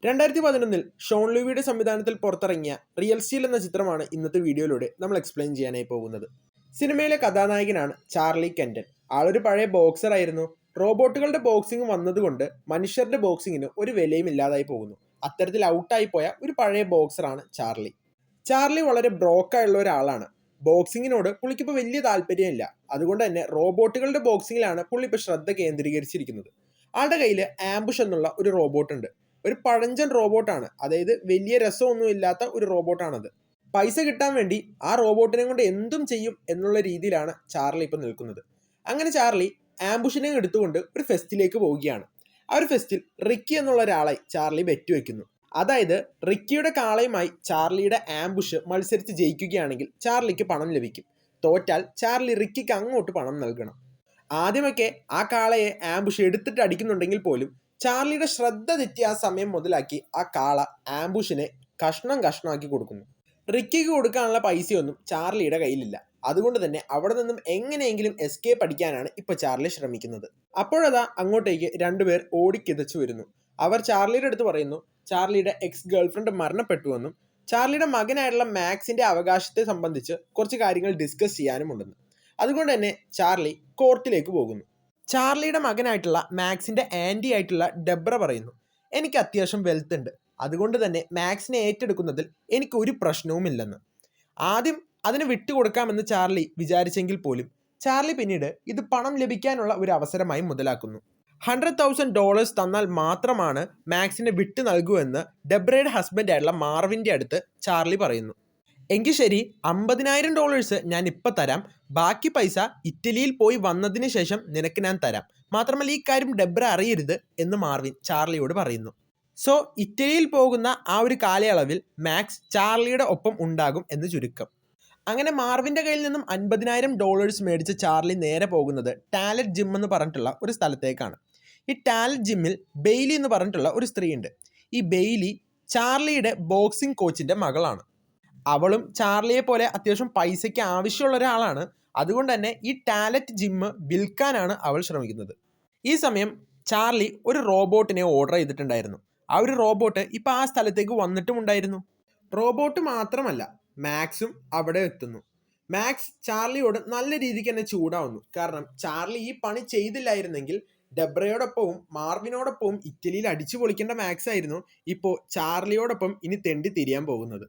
2011 Sean ലൂവിയുടെ സംവിധാനത്തിൽ പുറത്തിറങ്ങിയ real steel എന്ന ചിത്രമാണ് ഇന്നത്തെ വീഡിയോയിലൂടെ നമ്മൾ എക്സ്പ്ലെയിൻ ചെയ്യാനായി പോകുന്നത്. സിനിമയിലെ കഥാനായകനാണ് ചാർലി കെൻഡൻ. ആളൊരു പഴയ ബോക്സർ ആയിരുന്നു. റോബോട്ടുകളുടെ ബോക്സിംഗ് വന്നതുകൊണ്ട് മനുഷ്യരുടെ ബോക്സിങ്ങിന് ഒരു വിലയും ഇല്ലാതായി പോകുന്നു. അത്തരത്തിൽ ഔട്ടായി പോയ ഒരു പഴയ ബോക്സറാണ് ചാർലി. ചാർലി വളരെ ബ്രോക്കായുള്ള ഒരാളാണ്. ബോക്സിങ്ങിനോട് പുള്ളിക്കിപ്പോൾ വലിയ താല്പര്യമില്ല. അതുകൊണ്ട് തന്നെ റോബോട്ടുകളുടെ ബോക്സിങ്ങിലാണ് പുള്ളി ഇപ്പോൾ ശ്രദ്ധ കേന്ദ്രീകരിച്ചിരിക്കുന്നത്. ആളുടെ കയ്യിൽ ആംബുഷ് എന്നുള്ള ഒരു റോബോട്ട് ഉണ്ട്. ഒരു പഴഞ്ചൻ റോബോട്ടാണ്. അതായത് വലിയ രസമൊന്നും ഇല്ലാത്ത ഒരു റോബോട്ടാണത്. പൈസ കിട്ടാൻ വേണ്ടി ആ റോബോട്ടിനെ കൊണ്ട് എന്തും ചെയ്യും എന്നുള്ള രീതിയിലാണ് ചാർലി ഇപ്പം നിൽക്കുന്നത്. അങ്ങനെ ചാർലി ആംബുഷിനെ എടുത്തുകൊണ്ട് ഒരു ഫെസ്റ്റിലേക്ക് പോവുകയാണ്. ആ ഒരു ഫെസ്റ്റിൽ റിക്കി എന്നുള്ള ഒരാളെ ചാർലി ബെറ്റ് വയ്ക്കുന്നു. അതായത് റിക്കിയുടെ കാളയുമായി ചാർലിയുടെ ആംബുഷ് മത്സരിച്ച് ജയിക്കുകയാണെങ്കിൽ ചാർലിക്ക് പണം ലഭിക്കും. തോറ്റാൽ ചാർലി റിക്കിക്ക് അങ്ങോട്ട് പണം നൽകണം. ആദ്യമൊക്കെ ആ കാളയെ ആംബുഷ് എടുത്തിട്ട് അടിക്കുന്നുണ്ടെങ്കിൽ പോലും ചാർലിയുടെ ശ്രദ്ധ തെറ്റിയ ആ സമയം മുതലാക്കി ആ കാള ആംബുഷിനെ കഷ്ണം കഷ്ണമാക്കി കൊടുക്കുന്നു. റിക്കിക്ക് കൊടുക്കാനുള്ള പൈസയൊന്നും ചാർലിയുടെ കയ്യിലില്ല. അതുകൊണ്ട് തന്നെ അവിടെ നിന്നും എങ്ങനെയെങ്കിലും എസ്കേപ്പ് അടിക്കാനാണ് ഇപ്പോൾ ചാർലി ശ്രമിക്കുന്നത്. അപ്പോഴതാ അങ്ങോട്ടേക്ക് രണ്ടുപേർ ഓടിക്കിതച്ചു വരുന്നു. അവർ ചാർലിയുടെ അടുത്ത് പറയുന്നു ചാർലിയുടെ എക്സ് ഗേൾഫ്രണ്ട് മരണപ്പെട്ടുവെന്നും ചാർലിയുടെ മകനായിട്ടുള്ള മാക്സിന്റെ അവകാശത്തെ സംബന്ധിച്ച് കുറച്ച് കാര്യങ്ങൾ ഡിസ്കസ് ചെയ്യാനുമുണ്ടെന്ന്. അതുകൊണ്ട് തന്നെ ചാർലി കോർട്ടിലേക്ക് പോകുന്നു. ചാർലിയുടെ മകനായിട്ടുള്ള മാക്സിന്റെ ആൻറ്റി ആയിട്ടുള്ള ഡെബ്ര പറയുന്നു, എനിക്ക് അത്യാവശ്യം വെൽത്ത് ഉണ്ട്, അതുകൊണ്ട് തന്നെ മാക്സിനെ ഏറ്റെടുക്കുന്നതിൽ എനിക്ക് ഒരു പ്രശ്നവുമില്ലെന്ന്. ആദ്യം അതിന് വിട്ടുകൊടുക്കാമെന്ന് ചാർലി വിചാരിച്ചെങ്കിൽ പോലും ചാർലി പിന്നീട് ഇത് പണം ലഭിക്കാനുള്ള ഒരു അവസരമായി മുതലാക്കുന്നു. $100,000 തന്നാൽ മാത്രമാണ് മാക്സിനെ വിട്ടു നൽകൂ എന്ന് ഡെബ്രയുടെ ഹസ്ബൻഡായിട്ടുള്ള മാർവിൻ്റെ അടുത്ത് ചാർലി പറയുന്നു. എങ്കിൽ ശരി, $50,000 ഞാൻ ഇപ്പം തരാം, ബാക്കി പൈസ ഇറ്റലിയിൽ പോയി വന്നതിന് ശേഷം നിനക്ക് ഞാൻ തരാം, മാത്രമല്ല ഈ കാര്യം ഡെബ്ര അറിയരുത് എന്ന് മാർവിൻ ചാർലിയോട് പറയുന്നു. സോ ഇറ്റലിയിൽ പോകുന്ന ആ ഒരു കാലയളവിൽ മാക്സ് ചാർലിയുടെ ഒപ്പം ഉണ്ടാകും എന്ന് ചുരുക്കം. അങ്ങനെ മാർവിൻ്റെ കയ്യിൽ നിന്നും $50,000 മേടിച്ച് ചാർലി നേരെ പോകുന്നത് ടാലറ്റ് ജിം എന്ന് പറഞ്ഞിട്ടുള്ള ഒരു സ്ഥലത്തേക്കാണ്. ഈ ടാലറ്റ് ജിമ്മിൽ ബെയ്ലി എന്ന് പറഞ്ഞിട്ടുള്ള ഒരു സ്ത്രീയുണ്ട്. ഈ ബെയ്ലി ചാർലിയുടെ ബോക്സിംഗ് കോച്ചിൻ്റെ മകളാണ്. അവളും ചാർലിയെ പോലെ അത്യാവശ്യം പൈസയ്ക്ക് ആവശ്യമുള്ള ഒരാളാണ്. അതുകൊണ്ട് തന്നെ ഈ ടാലറ്റ് ജിമ്മ് വിൽക്കാനാണ് അവൾ ശ്രമിക്കുന്നത്. ഈ സമയം ചാർലി ഒരു റോബോട്ടിനെ ഓർഡർ ചെയ്തിട്ടുണ്ടായിരുന്നു. ആ ഒരു റോബോട്ട് ഇപ്പോൾ ആ സ്ഥലത്തേക്ക് വന്നിട്ടുമുണ്ടായിരുന്നു. റോബോട്ട് മാത്രമല്ല, മാക്സും അവിടെ എത്തുന്നു. മാക്സ് ചാർലിയോട് നല്ല രീതിക്ക് തന്നെ ചൂടാവുന്നു. കാരണം ചാർലി ഈ പണി ചെയ്തില്ലായിരുന്നെങ്കിൽ ഡെബ്രയോടൊപ്പവും മാർവിനോടൊപ്പവും ഇറ്റലിയിൽ അടിച്ചു പൊളിക്കേണ്ട മാക്സ് ആയിരുന്നു ഇപ്പോൾ ചാർലിയോടൊപ്പം ഇനി തെണ്ടി തിരിയാൻ പോകുന്നത്.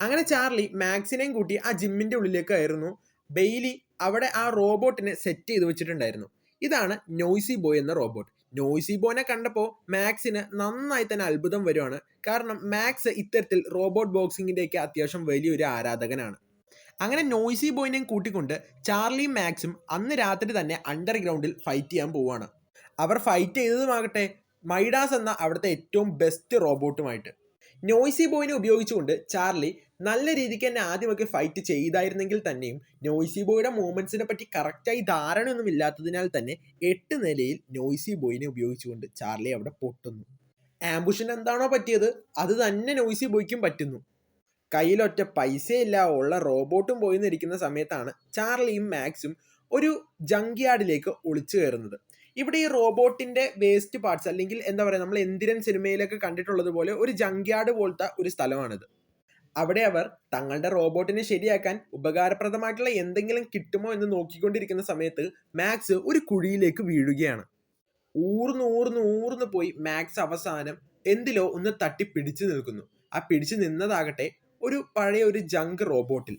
അങ്ങനെ ചാർലി മാക്സിനെയും കൂട്ടി ആ ജിമ്മിൻ്റെ ഉള്ളിലേക്കായിരുന്നു. ബെയ്ലി അവിടെ ആ റോബോട്ടിനെ സെറ്റ് ചെയ്ത് വെച്ചിട്ടുണ്ടായിരുന്നു. ഇതാണ് നോയ്സി ബോയ് എന്ന റോബോട്ട്. നോയ്സി ബോയിനെ കണ്ടപ്പോൾ മാക്സിന് നന്നായി തന്നെ അത്ഭുതം വരുവാണ്. കാരണം മാക്സ് ഇത്തരത്തിൽ റോബോട്ട് ബോക്സിങ്ങിൻ്റെയൊക്കെ അത്യാവശ്യം വലിയൊരു ആരാധകനാണ്. അങ്ങനെ നോയ്സി ബോയിനെയും കൂട്ടിക്കൊണ്ട് ചാർലിയും മാക്സും അന്ന് രാത്രി തന്നെ അണ്ടർഗ്രൗണ്ടിൽ ഫൈറ്റ് ചെയ്യാൻ പോവുകയാണ്. അവർ ഫൈറ്റ് ചെയ്തതുമാകട്ടെ മൈഡാസ് എന്ന അവിടുത്തെ ഏറ്റവും ബെസ്റ്റ് റോബോട്ടുമായിട്ട്. നോയ്സി ബോയിനെ ഉപയോഗിച്ചുകൊണ്ട് ചാർലി നല്ല രീതിക്ക് തന്നെ ആദ്യമൊക്കെ ഫൈറ്റ് ചെയ്തായിരുന്നെങ്കിൽ തന്നെയും നോയ്സി ബോയുടെ മൂവ്മെൻറ്റ്സിനെ പറ്റി കറക്റ്റായി ധാരണയൊന്നും ഇല്ലാത്തതിനാൽ തന്നെ 8 നിലയിൽ നോയ്സി ബോയിനെ ഉപയോഗിച്ചുകൊണ്ട് ചാർലി അവിടെ പൊട്ടുന്നു. ആംബുഷിന് എന്താണോ പറ്റിയത് അത് തന്നെ നോയ്സി ബോയ്ക്കും പറ്റുന്നു. കയ്യിലൊറ്റ പൈസയില്ല, ഉള്ള റോബോട്ടും പോയി നിൽക്കുന്ന സമയത്താണ് ചാർലിയും മാക്സും ഒരു ജങ്ക്യാർഡിലേക്ക് ഒളിച്ചു കയറുന്നത്. ഇവിടെ ഈ റോബോട്ടിൻ്റെ വേസ്റ്റ് പാർട്സ്, അല്ലെങ്കിൽ എന്താ പറയുക, നമ്മൾ എന്തിരൻ സിനിമയിലൊക്കെ കണ്ടിട്ടുള്ളത് പോലെ ഒരു ജങ്ക്യാർഡ് പോലത്തെ ഒരു സ്ഥലമാണിത്. അവിടെ അവർ തങ്ങളുടെ റോബോട്ടിനെ ശരിയാക്കാൻ ഉപകാരപ്രദമായിട്ടുള്ള എന്തെങ്കിലും കിട്ടുമോ എന്ന് നോക്കിക്കൊണ്ടിരിക്കുന്ന സമയത്ത് മാക്സ് ഒരു കുഴിയിലേക്ക് വീഴുകയാണ്. ഊർന്ന് പോയി മാക്സ് അവസാനം എന്തിലോ ഒന്ന് തട്ടി പിടിച്ചു നിൽക്കുന്നു. ആ പിടിച്ചു നിന്നതാകട്ടെ ഒരു പഴയ ഒരു ജങ്ക് റോബോട്ടിൽ.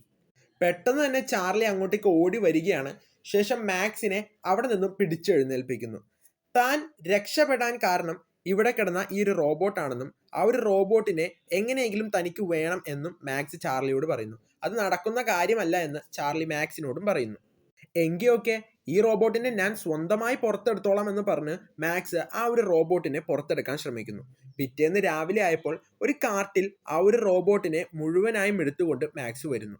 പെട്ടെന്ന് തന്നെ ചാർലി അങ്ങോട്ടേക്ക് ഓടി വരികയാണ്. ശേഷം മാക്സിനെ അവിടെ നിന്നും പിടിച്ചെഴുന്നേൽപ്പിക്കുന്നു. താൻ രക്ഷപ്പെടാൻ കാരണം ഇവിടെ കിടന്ന ഈ ഒരു റോബോട്ടാണെന്നും ആ ഒരു റോബോട്ടിനെ എങ്ങനെയെങ്കിലും തനിക്ക് വേണം എന്നും മാക്സ് ചാർലിയോട് പറയുന്നു. അത് നടക്കുന്ന കാര്യമല്ല എന്ന് ചാർലി മാക്സിനോടും പറയുന്നു. എങ്കിയൊക്കെ ഈ റോബോട്ടിനെ ഞാൻ സ്വന്തമായി പുറത്തെടുത്തോളാം എന്ന് പറഞ്ഞ് മാക്സ് ആ ഒരു റോബോട്ടിനെ പുറത്തെടുക്കാൻ ശ്രമിക്കുന്നു. പിറ്റേന്ന് രാവിലെ ആയപ്പോൾ ഒരു കാർട്ടിൽ ആ ഒരു റോബോട്ടിനെ മുഴുവനായും എടുത്തുകൊണ്ട് മാക്സ് വരുന്നു.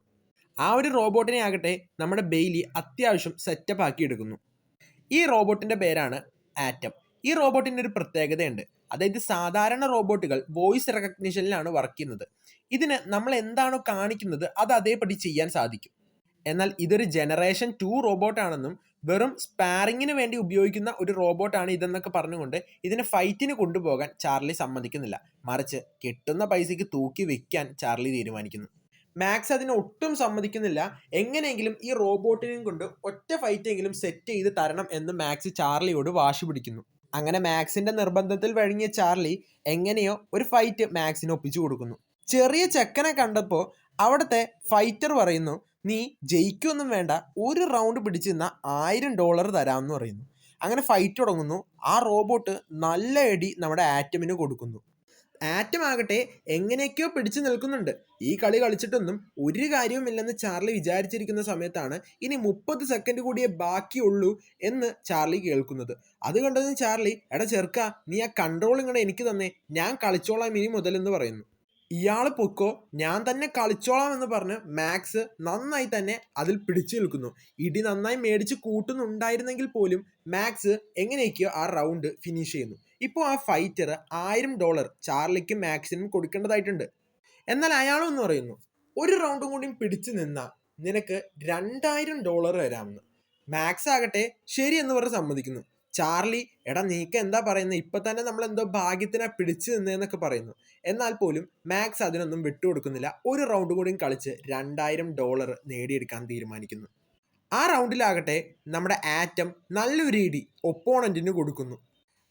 ആ ഒരു റോബോട്ടിനെ ആകട്ടെ നമ്മുടെ ബെയ്ലി അത്യാവശ്യം സെറ്റപ്പ് ആക്കി എടുക്കുന്നു. ഈ റോബോട്ടിൻ്റെ പേരാണ് ആറ്റം. ഈ റോബോട്ടിൻ്റെ ഒരു പ്രത്യേകതയുണ്ട്. അതായത് സാധാരണ റോബോട്ടുകൾ വോയിസ് റെക്കഗ്നിഷനിലാണ് വർക്ക് ചെയ്യുന്നത്. ഇതിന് നമ്മൾ എന്താണോ കാണിക്കുന്നത് അത് അതേപടി ചെയ്യാൻ സാധിക്കും. എന്നാൽ ഇതൊരു ജനറേഷൻ 2 റോബോട്ടാണെന്നും വെറും സ്പാറിങ്ങിന് വേണ്ടി ഉപയോഗിക്കുന്ന ഒരു റോബോട്ടാണ് ഇതെന്നൊക്കെ പറഞ്ഞുകൊണ്ട് ഇതിനെ ഫൈറ്റിന് കൊണ്ടുപോകാൻ ചാർലി സമ്മതിക്കുന്നില്ല. മറിച്ച് കിട്ടുന്ന പൈസയ്ക്ക് തൂക്കി വെക്കാൻ ചാർലി തീരുമാനിക്കുന്നു. മാക്സ് അതിന് ഒട്ടും സമ്മതിക്കുന്നില്ല. എങ്ങനെയെങ്കിലും ഈ റോബോട്ടിനെയും കൊണ്ട് ഒറ്റ ഫൈറ്റെങ്കിലും സെറ്റ് ചെയ്ത് തരണം എന്ന് മാക്സ് ചാർലിയോട് വാശി പിടിക്കുന്നു. അങ്ങനെ മാക്സിന്റെ നിർബന്ധത്തിൽ വഴങ്ങിയ ചാർലി എങ്ങനെയോ ഒരു ഫൈറ്റ് മാക്സിന് ഒപ്പിച്ചു കൊടുക്കുന്നു. ചെറിയ ചെക്കനെ കണ്ടപ്പോൾ അവിടുത്തെ ഫൈറ്റർ പറയുന്നു, നീ ജയിക്കൊന്നും വേണ്ട, ഒരു റൗണ്ട് പിടിച്ച് നിന്നാൽ $1000 തരാമെന്ന് പറയുന്നു. അങ്ങനെ ഫൈറ്റ് തുടങ്ങുന്നു. ആ റോബോട്ട് നല്ല അടി നമ്മുടെ ആറ്റമിന് കൊടുക്കുന്നു. ആറ്റം ആകട്ടെ എങ്ങനെയൊക്കെയോ പിടിച്ചു നിൽക്കുന്നുണ്ട്. ഈ കളി കളിച്ചിട്ടൊന്നും ഒരു കാര്യവുമില്ലെന്ന് ചാർലി വിചാരിച്ചിരിക്കുന്ന സമയത്താണ് ഇനി 30 സെക്കൻഡ് കൂടിയേ ബാക്കിയുള്ളൂ എന്ന് ചാർലി കേൾക്കുന്നത്. അത് കണ്ടതിന് ചാർലി, എടാ ചെറുക്ക, നീ ആ കൺട്രോൾ ഇങ്ങടെ എനിക്ക് തന്നെ, ഞാൻ കളിച്ചോളാം ഇനി മുതൽ എന്ന് പറയുന്നു. ഇയാൾ പൊക്കോ, ഞാൻ തന്നെ കളിച്ചോളാം എന്ന് പറഞ്ഞ് മാക്സ് നന്നായി തന്നെ അതിൽ പിടിച്ചു നിൽക്കുന്നു. ഇടി നന്നായി മേടിച്ച് കൂട്ടുന്നുണ്ടായിരുന്നെങ്കിൽ പോലും മാക്സ് എങ്ങനെയൊക്കെയോ ആ റൗണ്ട് ഫിനിഷ് ചെയ്യുന്നു. ഇപ്പോൾ ആ ഫൈറ്റർ $1000 ചാർലിക്കും മാക്സിനും കൊടുക്കേണ്ടതായിട്ടുണ്ട്. എന്നാൽ അയാളൊന്ന് പറയുന്നു, ഒരു റൗണ്ടും കൂടിയും പിടിച്ചു നിന്നാൽ നിനക്ക് $2000 തരാമെന്ന്. മാക്സ് ആകട്ടെ ശരി എന്ന് പറഞ്ഞ് സമ്മതിക്കുന്നു. ചാർലി, എടാ നീക്ക് എന്താ പറയുന്നത്, ഇപ്പൊ തന്നെ നമ്മൾ എന്തോ ഭാഗ്യത്തിനാ പിടിച്ചു നിന്നേന്നൊക്കെ പറയുന്നു. എന്നാൽ പോലും മാക്സ് അതിനൊന്നും വിട്ടുകൊടുക്കുന്നില്ല. ഒരു റൗണ്ട് കൂടിയും കളിച്ച് $2000 നേടിയെടുക്കാൻ തീരുമാനിക്കുന്നു. ആ റൗണ്ടിലാകട്ടെ നമ്മുടെ ആറ്റം നല്ലൊരു ഇടി ഒപ്പോണന്റിന് കൊടുക്കുന്നു.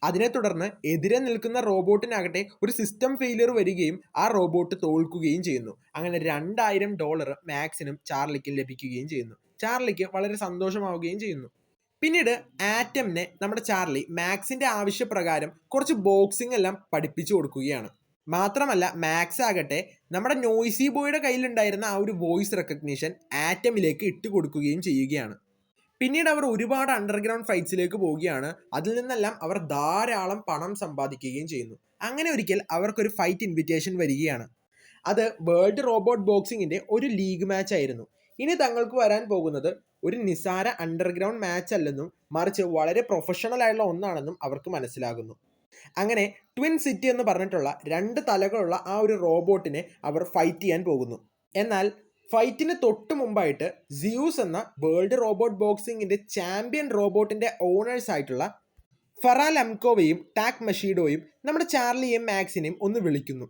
അതിനെ തുടർന്ന് എതിരെ നിൽക്കുന്ന റോബോട്ടിനാകട്ടെ ഒരു സിസ്റ്റം ഫെയിലിയർ വരികയും ആ റോബോട്ട് തോൽക്കുകയും ചെയ്യുന്നു. അങ്ങനെ $2000 മാക്സിനും ചാർലിക്കും ലഭിക്കുകയും ചെയ്യുന്നു. ചാർലിക്ക് വളരെ സന്തോഷമാവുകയും ചെയ്യുന്നു. പിന്നീട് ആറ്റമിനെ നമ്മുടെ ചാർലി മാക്സിന്റെ ആവശ്യപ്രകാരം കുറച്ച് ബോക്സിംഗ് എല്ലാം പഠിപ്പിച്ചു കൊടുക്കുകയാണ്. മാത്രമല്ല മാക്സ് ആകട്ടെ നമ്മുടെ നോയ്സി ബോയുടെ കയ്യിലുണ്ടായിരുന്ന ആ ഒരു വോയിസ് റെക്കഗ്നീഷൻ ആറ്റമിലേക്ക് ഇട്ട് കൊടുക്കുകയും ചെയ്യുകയാണ്. പിന്നീട് അവർ ഒരുപാട് അണ്ടർഗ്രൗണ്ട് ഫൈറ്റ്സിലേക്ക് പോവുകയാണ്. അതിൽ നിന്നെല്ലാം അവർ ധാരാളം പണം സമ്പാദിക്കുകയും ചെയ്യുന്നു. അങ്ങനെ ഒരിക്കൽ അവർക്കൊരു ഫൈറ്റ് ഇൻവിറ്റേഷൻ വരികയാണ്. അത് വേൾഡ് റോബോട്ട് ബോക്സിങ്ങിൻ്റെ ഒരു ലീഗ് മാച്ച് ആയിരുന്നു. ഇനി തങ്ങൾക്ക് വരാൻ പോകുന്നത് ഒരു നിസാര അണ്ടർഗ്രൗണ്ട് മാച്ച് അല്ലെന്നും മറിച്ച് വളരെ പ്രൊഫഷണൽ ആയിട്ടുള്ള ഒന്നാണെന്നും അവർക്ക് മനസ്സിലാകുന്നു. അങ്ങനെ ട്വിൻ സിറ്റി എന്ന് പറഞ്ഞിട്ടുള്ള 2 തലകളുള്ള ആ ഒരു റോബോട്ടിനെ അവർ ഫൈറ്റ് ചെയ്യാൻ പോകുന്നു. എന്നാൽ ഫൈറ്റിന് തൊട്ട് മുമ്പായിട്ട് സിയൂസ് എന്ന വേൾഡ് റോബോട്ട് ബോക്സിങ്ങിൻ്റെ ചാമ്പ്യൻ റോബോട്ടിൻ്റെ ഓണേഴ്സ് ആയിട്ടുള്ള ഫെറാ ലംകോവയും ടാക് മഷീഡോയും നമ്മുടെ ചാർലിയെയും മാക്സിനെയും ഒന്ന് വിളിക്കുന്നു.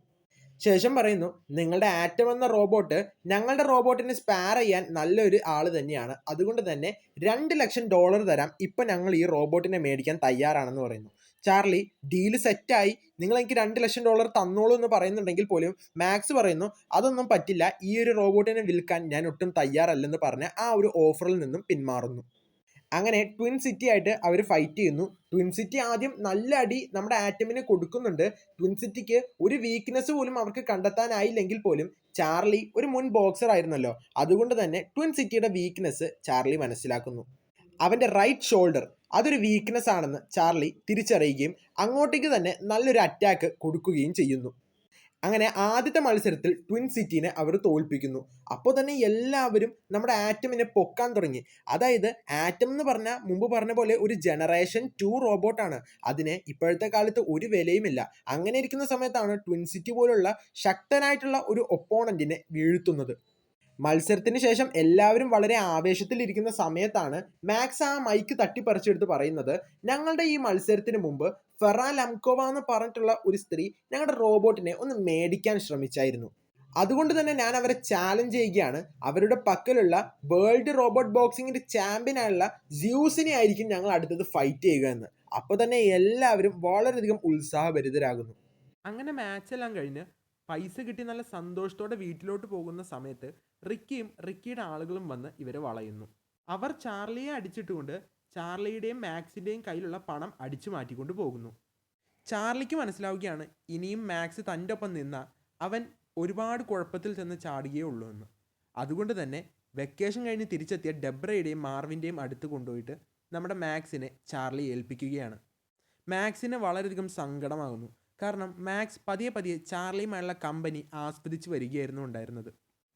ശേഷം പറയുന്നു, നിങ്ങളുടെ ആറ്റം എന്ന റോബോട്ട് ഞങ്ങളുടെ റോബോട്ടിനെ സ്പാർ ചെയ്യാൻ നല്ലൊരു ആൾ തന്നെയാണ്, അതുകൊണ്ട് തന്നെ $2,00,000 തരാം, ഇപ്പം ഞങ്ങൾ ഈ റോബോട്ടിനെ മേടിക്കാൻ തയ്യാറാണെന്ന് പറയുന്നു. ചാർലി, ഡീല് സെറ്റായി, നിങ്ങൾ എനിക്ക് $2,00,000 തന്നോളൂ എന്ന് പറയുന്നുണ്ടെങ്കിൽ പോലും മാക്സ് പറയുന്നു, അതൊന്നും പറ്റില്ല, ഈ ഒരു റോബോട്ടിനെ വിൽക്കാൻ ഞാൻ ഒട്ടും തയ്യാറല്ലെന്ന് പറഞ്ഞ് ആ ഒരു ഓഫറിൽ നിന്നും പിന്മാറുന്നു. അങ്ങനെ ട്വിൻ സിറ്റി ആയിട്ട് അവർ ഫൈറ്റ് ചെയ്യുന്നു. ട്വിൻ സിറ്റി ആദ്യം നല്ല അടി നമ്മുടെ ആറ്റമിന് കൊടുക്കുന്നുണ്ട്. ട്വിൻ സിറ്റിക്ക് ഒരു വീക്ക്നെസ് പോലും അവർക്ക് കണ്ടെത്താനായില്ലെങ്കിൽ പോലും ചാർലി ഒരു മുൻ ബോക്സർ ആയിരുന്നല്ലോ, അതുകൊണ്ട് തന്നെ ട്വിൻ സിറ്റിയുടെ വീക്ക്നെസ് ചാർലി മനസ്സിലാക്കുന്നു. അവൻ്റെ റൈറ്റ് ഷോൾഡർ അതൊരു വീക്ക്നെസ് ആണെന്ന് ചാർലി തിരിച്ചറിയുകയും അങ്ങോട്ടേക്ക് തന്നെ നല്ലൊരു അറ്റാക്ക് കൊടുക്കുകയും ചെയ്യുന്നു. അങ്ങനെ ആദ്യത്തെ മത്സരത്തിൽ ട്വിൻ സിറ്റീനെ അവർ തോൽപ്പിക്കുന്നു. അപ്പോൾ തന്നെ എല്ലാവരും നമ്മുടെ ആറ്റമിനെ പൊക്കാൻ തുടങ്ങി. അതായത് ആറ്റം എന്ന് പറഞ്ഞാൽ മുമ്പ് പറഞ്ഞ പോലെ ഒരു ജനറേഷൻ 2 റോബോട്ടാണ്. അതിന് ഇപ്പോഴത്തെ കാലത്ത് ഒരു വിലയുമില്ല. അങ്ങനെ ഇരിക്കുന്ന സമയത്താണ് ട്വിൻ സിറ്റി പോലുള്ള ശക്തനായിട്ടുള്ള ഒരു ഒപ്പോണന്റിനെ വീഴ്ത്തുന്നത്. മത്സരത്തിന് ശേഷം എല്ലാവരും വളരെ ആവേശത്തിലിരിക്കുന്ന സമയത്താണ് മാക്സ് ആ മൈക്ക് തട്ടിപ്പറിച്ചെടുത്ത് പറയുന്നത്, ഞങ്ങളുടെ ഈ മത്സരത്തിന് മുമ്പ് ഫെറാ ലംകോവ എന്ന് പറഞ്ഞിട്ടുള്ള ഒരു സ്ത്രീ ഞങ്ങളുടെ റോബോട്ടിനെ ഒന്ന് മേടിക്കാൻ ശ്രമിച്ചായിരുന്നു. അതുകൊണ്ട് തന്നെ ഞാൻ അവരെ ചാലഞ്ച് ചെയ്യുകയാണ്. അവരുടെ പക്കലുള്ള വേൾഡ് റോബോട്ട് ബോക്സിങ്ങിൻ്റെ ചാമ്പ്യനായുള്ള സിയൂസിനെ ആയിരിക്കും ഞങ്ങൾ അടുത്തത് ഫൈറ്റ് ചെയ്യുക എന്ന്. അപ്പോൾ തന്നെ എല്ലാവരും വളരെയധികം ഉത്സാഹഭരിതരാകുന്നു. അങ്ങനെ മാച്ചെല്ലാം കഴിഞ്ഞ് പൈസ കിട്ടി നല്ല സന്തോഷത്തോടെ വീട്ടിലോട്ട് പോകുന്ന സമയത്ത് റിക്കിയും റിക്കിയുടെ ആളുകളും വന്ന് ഇവരെ വളയുന്നു. അവർ ചാർലിയെ അടിച്ചിട്ടുകൊണ്ട് ചാർലിയുടെയും മാക്സിൻ്റെയും കയ്യിലുള്ള പണം അടിച്ചു മാറ്റിക്കൊണ്ട് പോകുന്നു. ചാർലിക്ക് മനസ്സിലാവുകയാണ് ഇനിയും മാക്സ് തൻ്റെ ഒപ്പം നിന്നാൽ അവൻ ഒരുപാട് കുഴപ്പത്തിൽ ചെന്ന് ചാടുകയേ ഉള്ളൂ എന്ന്. അതുകൊണ്ട് തന്നെ വെക്കേഷൻ കഴിഞ്ഞ് തിരിച്ചെത്തിയ ഡെബ്രയുടെയും മാർവിൻ്റെയും അടുത്ത് കൊണ്ടുപോയിട്ട് നമ്മുടെ മാക്സിനെ ചാർലി ഏൽപ്പിക്കുകയാണ്. മാക്സിന് വളരെയധികം സങ്കടമാകുന്നു. കാരണം മാക്സ് പതിയെ പതിയെ ചാർലിയുമായുള്ള കമ്പനി ആസ്വദിച്ച് വരികയായിരുന്നു ഉണ്ടായിരുന്നത്.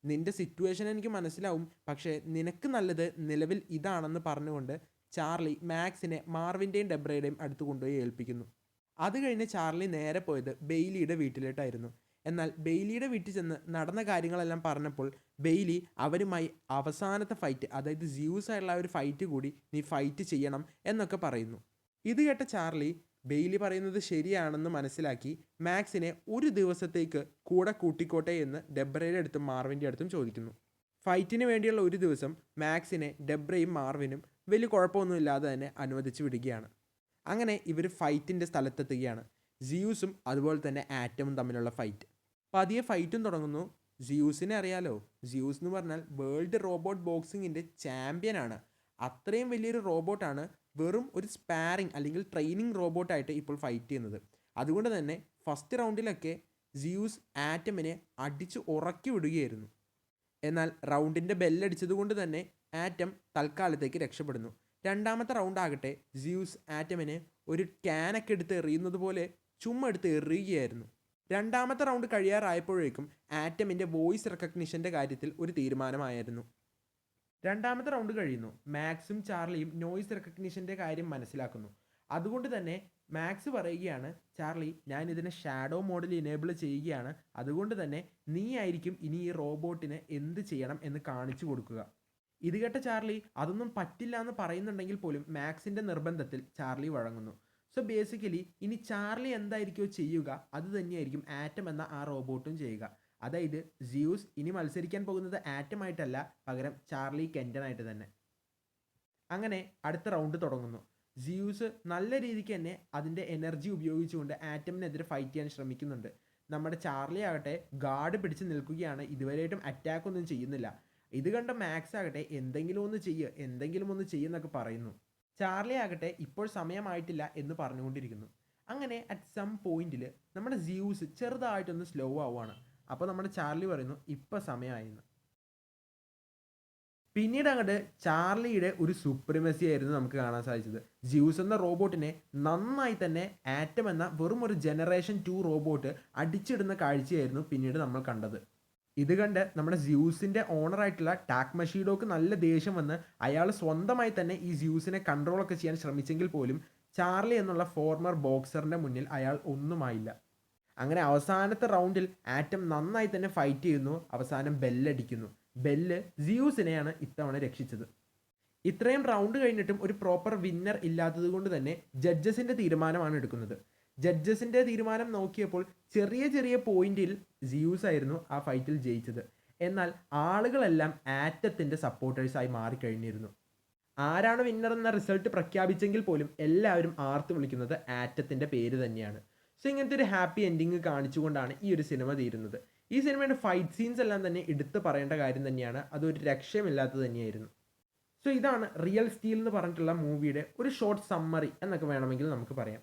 നിൻ്റെ സിറ്റുവേഷൻ എനിക്ക് മനസ്സിലാവും, പക്ഷേ നിനക്ക് നല്ലത് നിലവിൽ ഇതാണെന്ന് പറഞ്ഞുകൊണ്ട് ചാർലി മാക്സിനെ മാർവിൻ്റെയും ഡെബ്രയുടെയും അടുത്ത് കൊണ്ടുപോയി ഏൽപ്പിക്കുന്നു. അത് കഴിഞ്ഞ് ചാർലി നേരെ പോയത് ബെയ്ലിയുടെ വീട്ടിലോട്ടായിരുന്നു. എന്നാൽ ബെയ്ലിയുടെ വീട്ടിൽ ചെന്ന് നടന്ന കാര്യങ്ങളെല്ലാം പറഞ്ഞപ്പോൾ ബെയ്ലി അവരുമായി അവസാനത്തെ ഫൈറ്റ്, അതായത് സ്യൂസ് ആയിട്ടുള്ള ഒരു ഫൈറ്റ് കൂടി നീ ഫൈറ്റ് ചെയ്യണം എന്നൊക്കെ പറയുന്നു. ഇത് കേട്ട ചാർലി ബെയ്ലി പറയുന്നത് ശരിയാണെന്ന് മനസ്സിലാക്കി മാക്സിനെ ഒരു ദിവസത്തേക്ക് കൂടെ കൂട്ടിക്കോട്ടെ എന്ന് ഡെബ്രയുടെ അടുത്തും മാർവിൻ്റെ അടുത്തും ചോദിക്കുന്നു. ഫൈറ്റിന് വേണ്ടിയുള്ള ഒരു ദിവസം മാക്സിനെ ഡെബ്രയും മാർവിനും വലിയ കുഴപ്പമൊന്നുമില്ലാതെ തന്നെ അനുവദിച്ചു വിടുകയാണ്. അങ്ങനെ ഇവർ ഫൈറ്റിൻ്റെ സ്ഥലത്തെത്തുകയാണ്. സിയൂസും അതുപോലെ തന്നെ ആറ്റമും തമ്മിലുള്ള ഫൈറ്റ്. പതിയെ ഫൈറ്റും തുടങ്ങുന്നു. സിയൂസിനെ അറിയാലോ, സിയൂസ് എന്ന് പറഞ്ഞാൽ വേൾഡ് റോബോട്ട് ബോക്സിങ്ങിൻ്റെ ചാമ്പ്യനാണ്. അത്രയും വലിയൊരു റോബോട്ടാണ് വെറും ഒരു സ്പാരിങ് അല്ലെങ്കിൽ ട്രെയിനിങ് റോബോട്ടായിട്ട് ഇപ്പോൾ ഫൈറ്റ് ചെയ്യുന്നത്. അതുകൊണ്ട് തന്നെ ഫസ്റ്റ് റൗണ്ടിലൊക്കെ സിയൂസ് ആറ്റമിനെ അടിച്ച് ഉറക്കി വിടുകയായിരുന്നു. എന്നാൽ റൗണ്ടിൻ്റെ ബെല്ലടിച്ചത് കൊണ്ട് തന്നെ ആറ്റം തൽക്കാലത്തേക്ക് രക്ഷപ്പെടുന്നു. രണ്ടാമത്തെ റൗണ്ട് ആകട്ടെ സിയൂസ് ആറ്റമിനെ ഒരു ക്യാനൊക്കെ എടുത്ത് എറിയുന്നത് പോലെ ചുമ്മാ എടുത്ത് എറിയുകയായിരുന്നു. രണ്ടാമത്തെ റൗണ്ട് കഴിയാറായപ്പോഴേക്കും ആറ്റമിൻ്റെ വോയിസ് റെക്കഗ്നിഷൻ്റെ കാര്യത്തിൽ ഒരു തീരുമാനമായിരുന്നു. രണ്ടാമത്തെ റൗണ്ട് കഴിയുന്നു. മാക്സും ചാർലിയും നോയിസ് റെക്കഗ്നിഷൻ്റെ കാര്യം മനസ്സിലാക്കുന്നു. അതുകൊണ്ട് തന്നെ മാക്സ് പറയുകയാണ്, ചാർലി ഞാൻ ഇതിനെ ഷാഡോ മോഡിൽ ഇനേബിൾ ചെയ്യുകയാണ്, അതുകൊണ്ട് തന്നെ നീ ആയിരിക്കും ഇനി ഈ റോബോട്ടിന് എന്ത് ചെയ്യണം എന്ന് കാണിച്ചു കൊടുക്കുക. ഇത് കേട്ട ചാർലി അതൊന്നും പറ്റില്ല എന്ന് പറയുന്നുണ്ടെങ്കിൽ പോലും മാക്സിൻ്റെ നിർബന്ധത്തിൽ ചാർലി വഴങ്ങുന്നു. സോ ബേസിക്കലി ഇനി ചാർലി എന്തായിരിക്കുമോ ചെയ്യുക അത് തന്നെയായിരിക്കും ആറ്റം എന്ന ആ റോബോട്ടും ചെയ്യുക. അതായത് സിയൂസ് ഇനി മത്സരിക്കാൻ പോകുന്നത് ആറ്റമായിട്ടല്ല, പകരം ചാർലി കെൻറ്റനായിട്ട് തന്നെ. അങ്ങനെ അടുത്ത റൗണ്ട് തുടങ്ങുന്നു. സിയൂസ് നല്ല രീതിക്ക് തന്നെ അതിൻ്റെ എനർജി ഉപയോഗിച്ചുകൊണ്ട് ആറ്റമിനെതിരെ ഫൈറ്റ് ചെയ്യാൻ ശ്രമിക്കുന്നുണ്ട്. നമ്മുടെ ചാർലി ആകട്ടെ ഗാർഡ് പിടിച്ച് നിൽക്കുകയാണ്, ഇതുവരെയായിട്ടും അറ്റാക്ക് ഒന്നും ചെയ്യുന്നില്ല. ഇത് കണ്ട മാക്സ് ആകട്ടെ എന്തെങ്കിലും ഒന്ന് ചെയ്യുന്നൊക്കെ പറയുന്നു. ചാർലി ആകട്ടെ ഇപ്പോൾ സമയമായിട്ടില്ല എന്ന് പറഞ്ഞുകൊണ്ടിരിക്കുന്നു. അങ്ങനെ അറ്റ് സം പോയിന്റിൽ നമ്മുടെ സിയൂസ് ചെറുതായിട്ടൊന്ന് സ്ലോ ആവുകയാണ്. അപ്പോൾ നമ്മുടെ ചാർലി പറയുന്നു ഇപ്പം സമയമായിരുന്നു. പിന്നീട് അങ്ങോട്ട് ചാർലിയുടെ ഒരു സുപ്രീമസി ആയിരുന്നു നമുക്ക് കാണാൻ സാധിച്ചത്. സിയൂസ് എന്ന റോബോട്ടിനെ നന്നായി തന്നെ ആറ്റം എന്ന വെറും ഒരു ജനറേഷൻ 2 റോബോട്ട് അടിച്ചിടുന്ന കാഴ്ചയായിരുന്നു പിന്നീട് നമ്മൾ കണ്ടത്. ഇത് കണ്ട് നമ്മുടെ സിയൂസിൻ്റെ ഓണറായിട്ടുള്ള ടാക് മഷീഡോക്ക് നല്ല ദേഷ്യം വന്ന് അയാൾ സ്വന്തമായി തന്നെ ഈ സിയൂസിനെ കൺട്രോളൊക്കെ ചെയ്യാൻ ശ്രമിച്ചെങ്കിൽ പോലും ചാർലി എന്നുള്ള ഫോർമർ ബോക്സറിൻ്റെ മുന്നിൽ അയാൾ ഒന്നുമായില്ല. അങ്ങനെ അവസാനത്തെ റൗണ്ടിൽ ആറ്റം നന്നായി തന്നെ ഫൈറ്റ് ചെയ്യുന്നു. അവസാനം ബെല്ലടിക്കുന്നു. ബെല്ല് സിയൂസിനെയാണ് ഇത്തവണ രക്ഷിച്ചത്. ഇത്രയും റൗണ്ട് കഴിഞ്ഞിട്ടും ഒരു പ്രോപ്പർ വിന്നർ ഇല്ലാത്തത് കൊണ്ട് തന്നെ ജഡ്ജസിൻ്റെ തീരുമാനമാണ് എടുക്കുന്നത്. ജഡ്ജസിൻ്റെ തീരുമാനം നോക്കിയപ്പോൾ ചെറിയ പോയിന്റിൽ സിയൂസ് ആയിരുന്നു ആ ഫൈറ്റിൽ ജയിച്ചത്. എന്നാൽ ആളുകളെല്ലാം ആറ്റത്തിൻ്റെ സപ്പോർട്ടേഴ്സായി മാറിക്കഴിഞ്ഞിരുന്നു. ആരാണ് വിന്നർ എന്ന റിസൾട്ട് പ്രഖ്യാപിച്ചെങ്കിൽ പോലും എല്ലാവരും ആർത്ത് വിളിക്കുന്നത് ആറ്റത്തിൻ്റെ പേര് തന്നെയാണ്. സോ ഇങ്ങനത്തെ ഒരു ഹാപ്പി എൻഡിങ് കാണിച്ചുകൊണ്ടാണ് ഈ ഒരു സിനിമ തീരുന്നത്. ഈ സിനിമയുടെ ഫൈറ്റ് സീൻസ് എല്ലാം തന്നെ എടുത്ത് പറയേണ്ട കാര്യം തന്നെയാണ്. അതൊരു രക്ഷയുമില്ലാത്തത് തന്നെയായിരുന്നു. സോ ഇതാണ് റിയൽ സ്റ്റീൽ എന്ന് പറഞ്ഞിട്ടുള്ള മൂവിയുടെ ഒരു ഷോർട്ട് സമ്മറി എന്നൊക്കെ വേണമെങ്കിൽ നമുക്ക് പറയാം.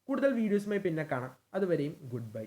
കൂടുതൽ വീഡിയോസുമായി പിന്നെ കാണാം. അതുവരെയും ഗുഡ് ബൈ.